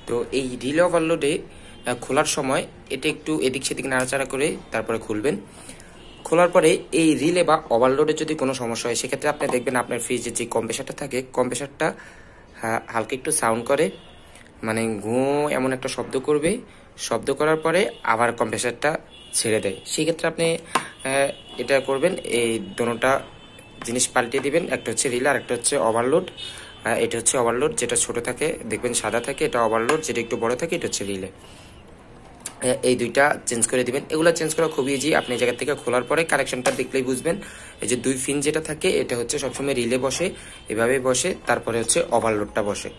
তো এই রিলে ওভারলোডে খোলার সময় এটা একটু এদিক সেদিক নাড়াচাড়া করে তারপরে খুলবেন। খোলার পরে এই রিলে বা ওভারলোডে যদি কোনো সমস্যা হয় সেক্ষেত্রে আপনি দেখবেন আপনার ফ্রিজের যে কম্প্রেসারটা থাকে, কম্প্রেসারটা হালকা একটু সাউন্ড করে, মানে ঘুঁ এমন একটা শব্দ করবে। শব্দ করার পরে আবার কম্প্রেসারটা ছেড়ে দেয়। সেক্ষেত্রে আপনি এটা করবেন, এই দোনোটা জিনিস পাল্টে দিবেন। একটা হচ্ছে রিলে আর একটা হচ্ছে ওভারলোড। এটা হচ্ছে ওভারলোড, যেটা ছোট থাকে দেখবেন সাদা থাকে, এটা ওভারলোড যেটা একটু বড় থাকে, এটা হচ্ছে রিলে। এই দুইটা চেঞ্জ করে দিবেন। এগুলো চেঞ্জ করা খুবই ইজি। আপনি এই জায়গা থেকে খোলার পরে কানেকশনটা দেখলেই বুঝবেন। এই যে 2 পিন যেটা থাকে এটা হচ্ছে সবসময় রিলে বসে, এভাবে বসে, তারপরে হচ্ছে ওভারলোডটা বসে।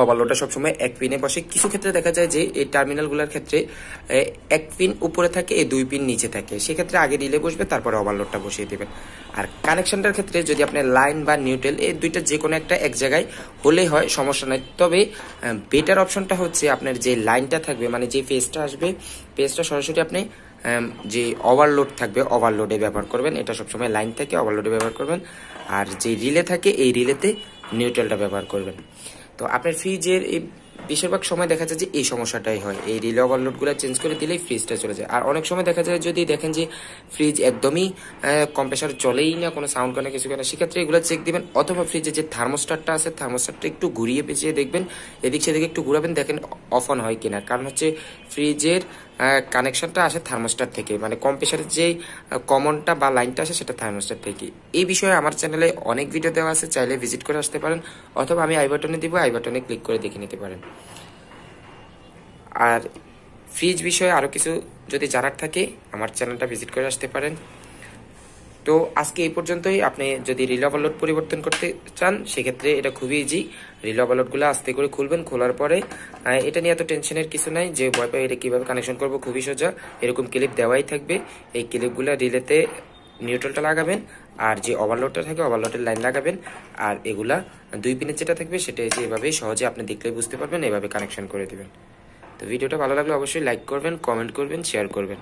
ওভারলোডটা সবসময় 1 পিনে বসে। কিছু ক্ষেত্রে দেখা যায় যে এই টার্মিনালগুলোর ক্ষেত্রে 1 পিন উপরে থাকে, এই 2 পিন নিচে থাকে, সেক্ষেত্রে আগে রিলে বসবে তারপরে ওভারলোডটা বসিয়ে দেবেন। আর কানেকশনটার ক্ষেত্রে যদি আপনি লাইন বা নিউট্রাল এই দুইটা যে কোনো একটা এক জায়গায় হলেই হয়, সমস্যা নাই। তবে বেটার অপশনটা হচ্ছে আপনার যে লাইনটা থাকবে, মানে যে ফেজটা আসবে, ফেজটা সরাসরি আপনি যে ওভারলোড থাকবে ওভারলোডে ব্যবহার করবেন। এটা সবসময় লাইন থাকে ওভারলোডে ব্যবহার করবেন। আর যে রিলে থাকে এই রিলেতে নিউট্রালটা ব্যবহার করবেন। তো আপনার ফ্রিজের এই বেশিরভাগ সময় দেখা যায় যে এই সমস্যাটাই হয়, এই রিলে ওভারলোডগুলো চেঞ্জ করে দিলেই ফ্রিজটা চলে যায়। আর অনেক সময় দেখা যায় যদি দেখেন যে ফ্রিজ একদমই কম্প্রেসার চলেই না, কোনো সাউন্ড করে না, কিছু করে না, সেক্ষেত্রে এগুলো চেক দিবেন। অথবা ফ্রিজে যে থার্মোস্টারটা আছে থার্মোস্টারটা একটু ঘুরিয়ে পেঁচিয়ে দেখবেন, এদিক সেদিকে একটু ঘুরাবেন, দেখেন অফ অন হয় কিনা। কারণ হচ্ছে ফ্রিজের কানেকশনটা আসে থার্মোস্টার থেকে, মানে কম্প্রেসারের যে কমনটা বা লাইনটা আসে সেটা থার্মোস্টার থেকে। এই বিষয়ে আমার চ্যানেলে অনেক ভিডিও দেওয়া আছে, চাইলে ভিজিট করে আসতে পারেন, অথবা আমি আই বাটনে দিব, আই বাটনে ক্লিক করে দেখে নিতে পারেন। আর ফ্রিজ বিষয়ে আরও কিছু যদি জানার থাকে আমার চ্যানেলটা ভিজিট করে আসতে পারেন। তো আজকে এই পর্যন্তই। আপনি যদি রিলে ওভারলোড পরিবর্তন করতে চান সেক্ষেত্রে এটা খুবই ইজি। রিলে ওভারলোডগুলো আস্তে করে খুলবেন, খোলার পরে এটা নিয়ে এত টেনশনের কিছু নাই যে ভয় পাই এটা কীভাবে কানেকশন করবো, খুবই সোজা। এরকম ক্লিপ দেওয়াই থাকবে, এই ক্লিপগুলো রিলেতে নিউট্রালটা লাগাবেন, আর যে ওভারলোডটা থাকে ওভারলোডের লাইন লাগাবেন, আর এগুলা 2 পিনের যেটা থাকবে সেটা যে এভাবেই সহজে আপনি দেখলেই বুঝতে পারবেন, এভাবে কানেকশন করে দেবেন। তো ভিডিওটা ভালো লাগলে অবশ্যই লাইক করবেন, কমেন্ট করবেন, শেয়ার করবেন।